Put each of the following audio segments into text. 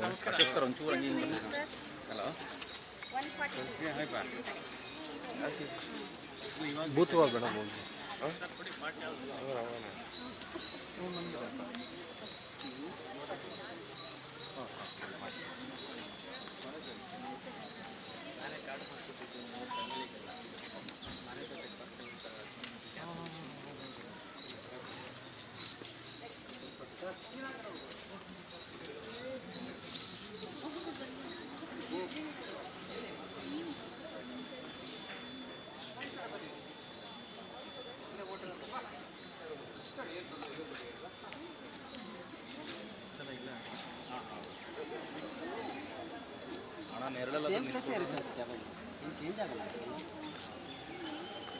ನಮಸ್ಕಾರ ಸರ್, ಒಂಚೂರು hello booth ಬೇಡ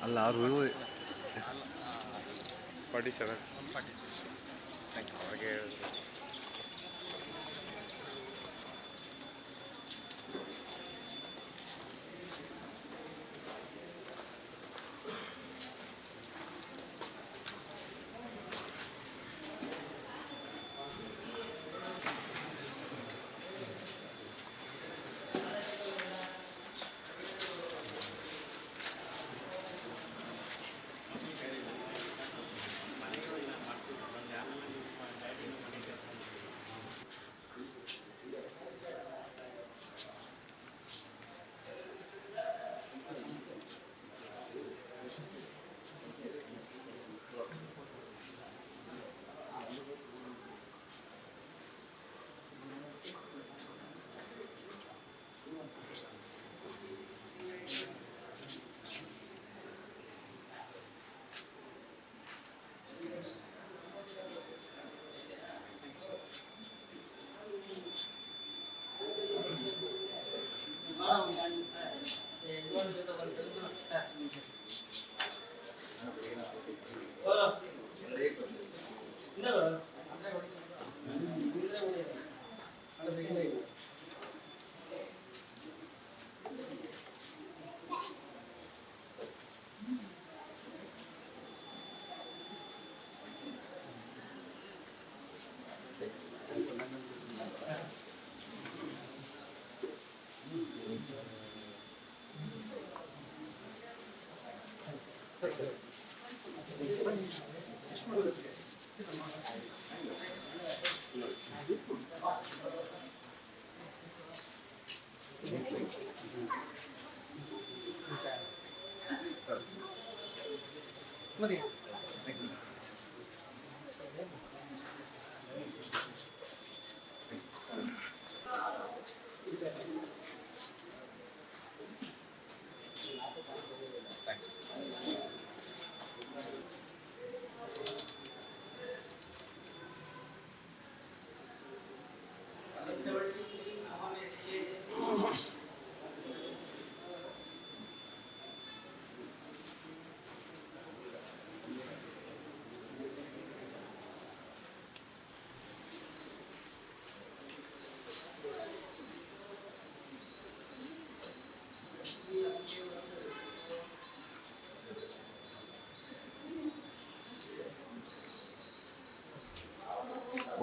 ಅಲ್ಲ ಅವರು 47 ಹಾಗೆ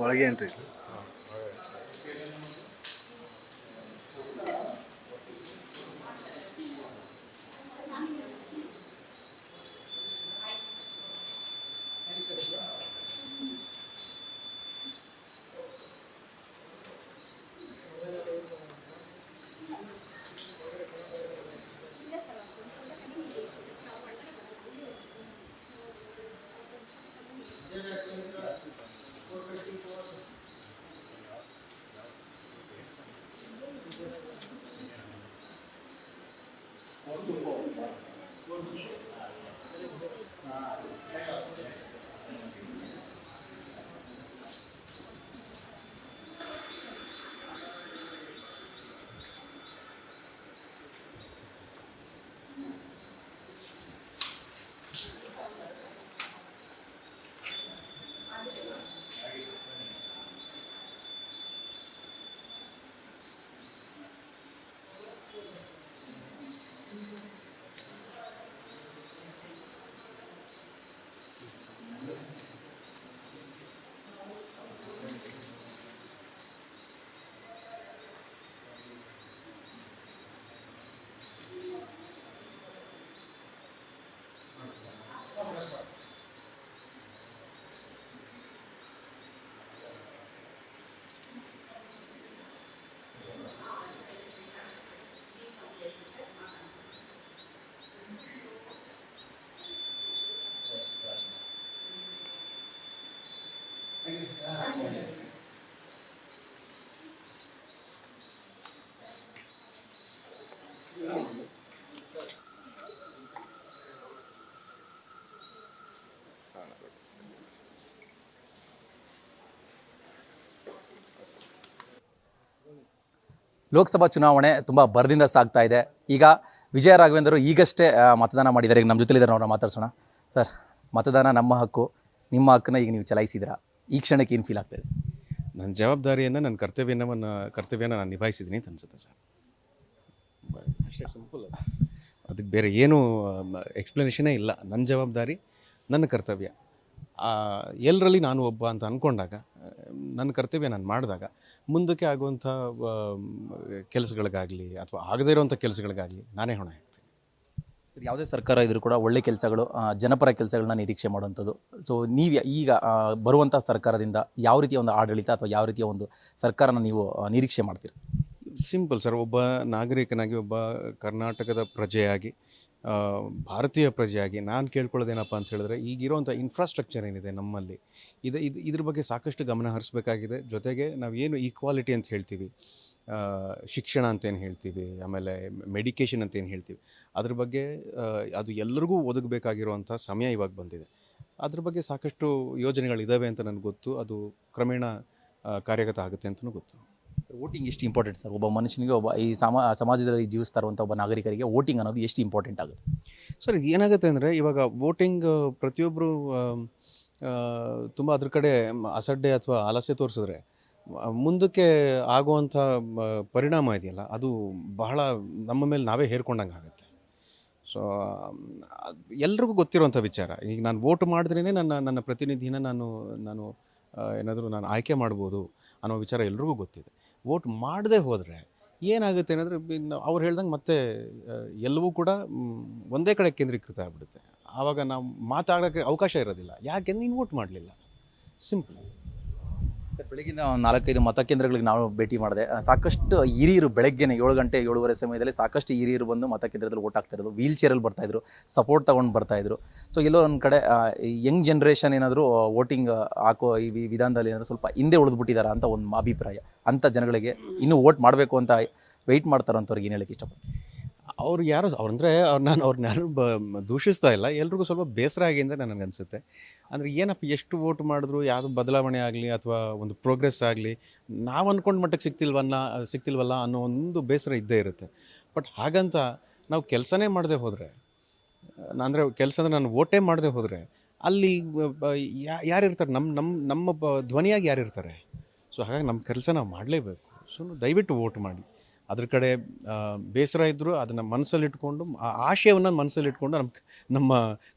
ಒಳಗೆ ಏನ್ರಿ ಲೋಕಸಭಾ ಚುನಾವಣೆ ತುಂಬ ಬರದಿಂದ ಸಾಗ್ತಾ ಇದೆ. ಈಗ ವಿಜಯ ರಾಘವೇಂದ್ರ ಈಗಷ್ಟೇ ಮತದಾನ ಮಾಡಿದ್ದಾರೆ. ಈಗ ನಮ್ಮ ಜೊತೆಲಿದ್ದಾರೆ, ಅವ್ರನ್ನ ಮಾತಾಡ್ಸೋಣ. ಸರ್, ಮತದಾನ ನಮ್ಮ ಹಕ್ಕು, ನಿಮ್ಮ ಹಕ್ಕನ್ನ ಈಗ ನೀವು ಚಲಾಯಿಸಿದ್ದೀರಾ. ಈ ಕ್ಷಣಕ್ಕೆ ಏನು ಫೀಲ್ ಆಗ್ತಾಯಿದೆ? ನನ್ನ ಜವಾಬ್ದಾರಿಯನ್ನು, ನನ್ನ ಕರ್ತವ್ಯನ ನಾನು ನಿಭಾಯಿಸಿದ್ದೀನಿ ಅಂತ ಅನ್ಸುತ್ತೆ ಸರ್. ಅಷ್ಟೇ ಸಿಂಪಲ್. ಅದಕ್ಕೆ ಬೇರೆ ಏನು ಎಕ್ಸ್ಪ್ಲನೇಷನೇ ಇಲ್ಲ. ನನ್ನ ಜವಾಬ್ದಾರಿ, ನನ್ನ ಕರ್ತವ್ಯ. ಎಲ್ಲರಲ್ಲಿ ನಾನು ಒಬ್ಬ ಅಂತ ಅಂದ್ಕೊಂಡಾಗ, ನನ್ನ ಕರ್ತವ್ಯ ನಾನು ಮಾಡಿದಾಗ, ಮುಂದಕ್ಕೆ ಆಗುವಂಥ ಕೆಲಸಗಳಿಗಾಗಲಿ ಅಥವಾ ಆಗದೇ ಇರುವಂಥ ಕೆಲಸಗಳಿಗಾಗಲಿ ನಾನೇ ಹೊಣೆ ಹಾಕ್ತೀನಿ. ಯಾವುದೇ ಸರ್ಕಾರ ಇದ್ರೂ ಕೂಡ ಒಳ್ಳೆ ಕೆಲಸಗಳು, ಜನಪರ ಕೆಲಸಗಳನ್ನ ನಿರೀಕ್ಷೆ ಮಾಡುವಂಥದ್ದು. ಸೊ ನೀವು ಈಗ ಬರುವಂಥ ಸರ್ಕಾರದಿಂದ ಯಾವ ರೀತಿಯ ಒಂದು ಆಡಳಿತ ಅಥವಾ ಯಾವ ರೀತಿಯ ಒಂದು ಸರ್ಕಾರನ ನೀವು ನಿರೀಕ್ಷೆ ಮಾಡ್ತೀರಿ? Simple sir. ಒಬ್ಬ ನಾಗರಿಕನಾಗಿ, ಒಬ್ಬ ಕರ್ನಾಟಕದ ಪ್ರಜೆಯಾಗಿ, ಭಾರತೀಯ ಪ್ರಜೆಯಾಗಿ ನಾನು ಕೇಳ್ಕೊಳ್ಳೋದೇನಪ್ಪ ಅಂತ ಹೇಳಿದ್ರೆ, ಈಗಿರೋಂಥ ಇನ್ಫ್ರಾಸ್ಟ್ರಕ್ಚರ್ ಏನಿದೆ ನಮ್ಮಲ್ಲಿ, ಇದ್ರ ಬಗ್ಗೆ ಸಾಕಷ್ಟು ಗಮನ ಹರಿಸ್ಬೇಕಾಗಿದೆ. ಜೊತೆಗೆ ನಾವೇನು ಈಕ್ವಾಲಿಟಿ ಅಂತ ಹೇಳ್ತೀವಿ, ಶಿಕ್ಷಣ ಅಂತೇನು ಹೇಳ್ತೀವಿ, ಆಮೇಲೆ ಮೆಡಿಕೇಷನ್ ಅಂತೇನು ಹೇಳ್ತೀವಿ, ಅದ್ರ ಬಗ್ಗೆ ಅದು ಎಲ್ಲರಿಗೂ ಒದಗಬೇಕಾಗಿರುವಂಥ ಸಮಯ ಇವಾಗ ಬಂದಿದೆ. ಅದ್ರ ಬಗ್ಗೆ ಸಾಕಷ್ಟು ಯೋಜನೆಗಳಿದ್ದಾವೆ ಅಂತ ನನಗೆ ಗೊತ್ತು. ಅದು ಕ್ರಮೇಣ ಕಾರ್ಯಗತ ಆಗುತ್ತೆ ಅಂತಲೂ ಗೊತ್ತು. ವೋಟಿಂಗ್ ಎಷ್ಟು ಇಂಪಾರ್ಟೆಂಟ್ ಸರ್? ಒಬ್ಬ ಮನುಷ್ಯನಿಗೆ, ಒಬ್ಬ ಈ ಸಮಾಜದಲ್ಲಿ ಜೀವಿಸ್ತಾ ಇರುವಂಥ ಒಬ್ಬ ನಾಗರಿಕರಿಗೆ ವೋಟಿಂಗ್ ಅನ್ನೋದು ಎಷ್ಟು ಇಂಪಾರ್ಟೆಂಟ್ ಆಗುತ್ತೆ ಸರ್? ಏನಾಗುತ್ತೆ ಅಂದರೆ, ಇವಾಗ ವೋಟಿಂಗ್ ಪ್ರತಿಯೊಬ್ಬರು ತುಂಬ ಅದ್ರ ಕಡೆ ಅಸಡ್ಡೆ ಅಥವಾ ಆಲಸ್ಯ ತೋರಿಸಿದ್ರೆ ಮುಂದಕ್ಕೆ ಆಗುವಂಥ ಪರಿಣಾಮ ಇದೆಯಲ್ಲ, ಅದು ಬಹಳ ನಮ್ಮ ಮೇಲೆ ನಾವೇ ಹೇರ್ಕೊಂಡಂಗೆ ಆಗುತ್ತೆ. ಸೊ ಎಲ್ರಿಗೂ ಗೊತ್ತಿರುವಂಥ ವಿಚಾರ. ಈಗ ನಾನು ವೋಟ್ ಮಾಡಿದ್ರೇ ನನ್ನ ಪ್ರತಿನಿಧಿನ ನಾನು ಏನಾದರೂ ನಾನು ಆಯ್ಕೆ ಮಾಡ್ಬೋದು ಅನ್ನೋ ವಿಚಾರ ಎಲ್ರಿಗೂ ಗೊತ್ತಿದೆ. ವೋಟ್ ಮಾಡದೆ ಹೋದರೆ ಏನಾಗುತ್ತೆ ಏನಂದರೆ, ಅವ್ರು ಹೇಳ್ದಂಗೆ ಮತ್ತೆ ಎಲ್ಲವೂ ಕೂಡ ಒಂದೇ ಕಡೆ ಕೇಂದ್ರೀಕೃತ ಆಗಿಬಿಡುತ್ತೆ. ಆವಾಗ ನಾವು ಮಾತಾಡೋಕ್ಕೆ ಅವಕಾಶ ಇರೋದಿಲ್ಲ. ಯಾಕೆಂದ್ರೆ ನೀನು ವೋಟ್ ಮಾಡಲಿಲ್ಲ. ಸಿಂಪಲ್. ಬೆಳಗಿನ 4-5 ಮತಕೇಂದ್ರಗಳಿಗೆ ನಾವು ಭೇಟಿ ಮಾಡಿದೆ. ಸಾಕಷ್ಟು ಹಿರಿಯರು ಬೆಳಗ್ಗೆನೇ 7 ಗಂಟೆ 7:30 ಸಮಯದಲ್ಲಿ ಸಾಕಷ್ಟು ಹಿರಿಯರು ಬಂದು ಮತಕೇಂದ್ರದಲ್ಲಿ ವೋಟ್ ಹಾಕ್ತಿರೋದು. ವೀಲ್ ಚೇರಲ್ಲಿ ಬರ್ತಾಯಿದ್ರು, ಸಪೋರ್ಟ್ ತೊಗೊಂಡು ಬರ್ತಾಯಿದ್ರು. ಸೊ ಎಲ್ಲೋ ಒಂದು ಕಡೆ ಯಂಗ್ ಜನ್ರೇಷನ್ ಏನಾದರೂ ವೋಟಿಂಗ್ ಹಾಕೋ ಈ ವಿಧಾನದಲ್ಲಿ ಏನಾದರೂ ಸ್ವಲ್ಪ ಹಿಂದೆ ಉಳಿದ್ಬಿಟ್ಟಿದ್ದಾರೆ ಅಂತ ಒಂದು ಅಭಿಪ್ರಾಯ. ಅಂಥ ಜನಗಳಿಗೆ ಇನ್ನೂ ವೋಟ್ ಮಾಡಬೇಕು ಅಂತ ವೆಯ್ಟ್ ಮಾಡ್ತಾರಂಥವ್ರಿಗೆ ಏನು ಹೇಳೋಕ್ಕೆ ಇಷ್ಟಪಡ್ತೀನಿ? ಅವ್ರು ಯಾರು ಅವ್ರಂದರೆ ನಾನು ಅವ್ರನ್ನ ಯಾರು ದೂಷಿಸ್ತಾ ಇಲ್ಲ. ಎಲ್ರಿಗೂ ಸ್ವಲ್ಪ ಬೇಸರ ಆಗಿದೆ ನನಗೆ ಅನಿಸುತ್ತೆ. ಅಂದರೆ ಏನಪ್ಪ, ಎಷ್ಟು ವೋಟ್ ಮಾಡಿದ್ರು ಯಾವುದು ಬದಲಾವಣೆ ಆಗಲಿ ಅಥವಾ ಒಂದು ಪ್ರೋಗ್ರೆಸ್ ಆಗಲಿ ನಾವು ಅಂದ್ಕೊಂಡು ಮಟ್ಟಕ್ಕೆ ಸಿಗ್ತಿಲ್ವಲ್ಲ ಅನ್ನೋ ಒಂದು ಬೇಸರ ಇದ್ದೇ ಇರುತ್ತೆ. ಬಟ್ ಹಾಗಂತ ನಾವು ಕೆಲಸನೇ ಮಾಡದೆ ಹೋದರೆ, ಅಂದರೆ ಕೆಲಸ ಅಂದರೆ ನಾನು ವೋಟೇ ಮಾಡದೆ ಹೋದರೆ, ಅಲ್ಲಿ ಯಾರಿರ್ತಾರೆ? ನಮ್ಮ ಧ್ವನಿಯಾಗಿ ಯಾರಿರ್ತಾರೆ? ಸೊ ಹಾಗಾಗಿ ನಮ್ಮ ಕೆಲಸ ನಾವು ಮಾಡಲೇಬೇಕು. ಸೊ ದಯವಿಟ್ಟು ವೋಟ್ ಮಾಡಿ. ಅದ್ರ ಕಡೆ ಬೇಸರ ಇದ್ದರೂ ಅದನ್ನು ಮನಸ್ಸಲ್ಲಿಟ್ಕೊಂಡು, ಆ ಆಶಯವನ್ನು ಮನಸ್ಸಲ್ಲಿಟ್ಕೊಂಡು ನಮ್ಮ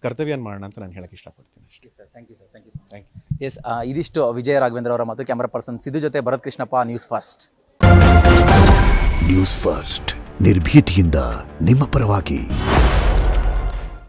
ಕರ್ತವ್ಯನ ಮಾಡೋಣ ಅಂತ ನಾನು ಹೇಳೋಕ್ಕೆ ಇಷ್ಟಪಡ್ತೀನಿ ಅಷ್ಟೇ. Sir, thank you. ಎಸ್, ಇದಿಷ್ಟು ವಿಜಯ ರಾಘವೇಂದ್ರ ಅವರ ಮತ್ತು ಕ್ಯಾಮರಾ ಪರ್ಸನ್ ಸಿದ್ದು ಜೊತೆ Bharath Krishnappa, news first. News first, ನಿರ್ಭೀತಿಯಿಂದ ನಿಮ್ಮ ಪರವಾಗಿ.